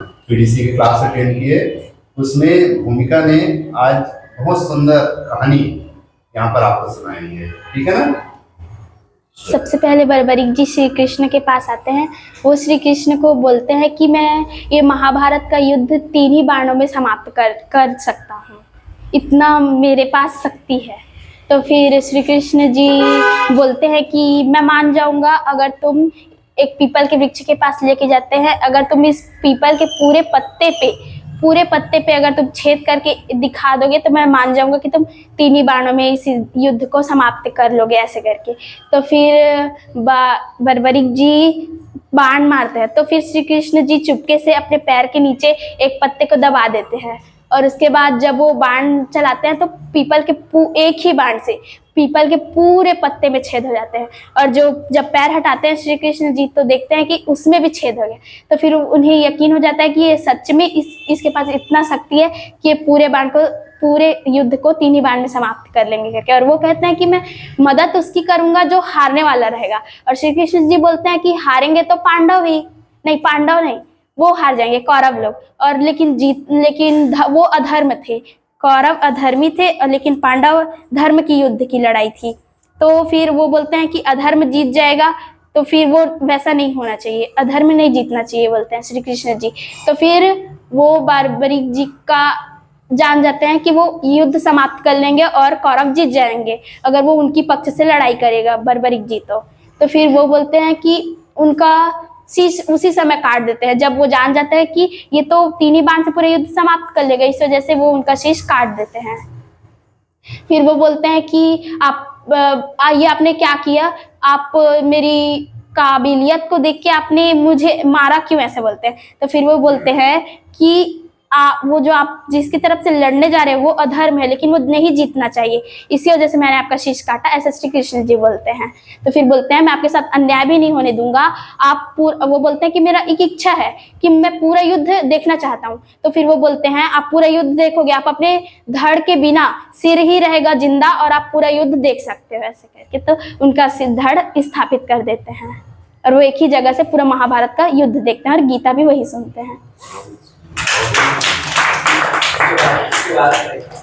PDC की class attend किए, उसमें भूमिका ने आज बहुत सुंदर कहानी यहाँ पर आपको सुनाई है। ठीक है ना। सबसे पहले बर्बरीक जी श्री कृष्ण के पास आते हैं। वो श्री कृष्ण को बोलते हैं कि मैं ये महाभारत का युद्ध 3 ही बाणों में समाप्त कर सकता हूँ, इतना मेरे पास शक्ति है। तो फिर श्री कृष्ण जी बोलते हैं कि मैं मान जाऊंगा अगर तुम एक पीपल के वृक्ष के पास लेके जाते हैं, अगर तुम इस पीपल के पूरे पत्ते पे अगर तुम छेद करके दिखा दोगे तो मैं मान जाऊंगा कि तुम 3 ही बाणों में इस युद्ध को समाप्त कर लोगे, ऐसे करके। तो फिर बर्बरीक जी बाण मारते हैं। तो फिर श्री कृष्ण जी चुपके से अपने पैर के नीचे एक पत्ते को दबा देते हैं, और उसके बाद जब वो बाण चलाते हैं तो पीपल के एक ही बाण से पीपल के पूरे पत्ते में छेद हो जाते हैं। और जब पैर हटाते हैं श्री कृष्ण जी तो देखते हैं कि उसमें भी छेद हो गया। तो फिर उन्हें यकीन हो जाता है कि ये सच में इसके पास इतना शक्ति है कि ये पूरे युद्ध को 3 ही बाण में समाप्त कर लेंगे करके। और वो कहते हैं कि मैं मदद उसकी करूंगा जो हारने वाला रहेगा। और श्री कृष्ण जी बोलते हैं कि हारेंगे तो पांडव नहीं, वो हार जाएंगे, कौरव लोग। और लेकिन वो अधर्म थे, कौरव अधर्मी थे, लेकिन पांडव धर्म की युद्ध की लड़ाई थी। तो फिर वो बोलते हैं कि अधर्म जीत जाएगा, तो फिर वो वैसा नहीं होना चाहिए, अधर्म नहीं जीतना चाहिए, बोलते हैं श्री कृष्ण जी। तो फिर वो बर्बरीक जी का जान जाते हैं कि वो युद्ध समाप्त कर लेंगे और कौरव जीत जाएंगे अगर वो उनकी पक्ष से लड़ाई करेगा बर्बरीक जी। तो फिर वो बोलते हैं कि उनका शीश उसी समय काट देते हैं, जब वो जान जाते हैं कि ये तो 3 ही बाण से पूरे युद्ध समाप्त कर लेगा, इस वजह से वो उनका शीश काट देते हैं। फिर वो बोलते हैं कि ये आपने क्या किया, आप मेरी काबिलियत को देख के आपने मुझे मारा क्यों, ऐसे बोलते हैं। तो फिर वो बोलते हैं कि वो जो आप जिसकी तरफ से लड़ने जा रहे हैं वो अधर्म है, लेकिन वो नहीं जीतना चाहिए, इसी वजह से मैंने आपका शीश काटा, ऐसा श्री कृष्ण जी बोलते हैं। तो फिर बोलते हैं मैं आपके साथ अन्याय भी नहीं होने दूंगा। वो बोलते हैं कि मेरा एक इच्छा है कि मैं पूरा युद्ध देखना चाहता हूँ। तो फिर वो बोलते हैं आप पूरा युद्ध देखोगे, आप अपने धड़ के बिना सिर ही रहेगा जिंदा और आप पूरा युद्ध देख सकते हो, ऐसे करके। तो उनका सिर धड़ स्थापित कर देते हैं और वो एक ही जगह से पूरा महाभारत का युद्ध देखते हैं और गीता भी वही सुनते हैं।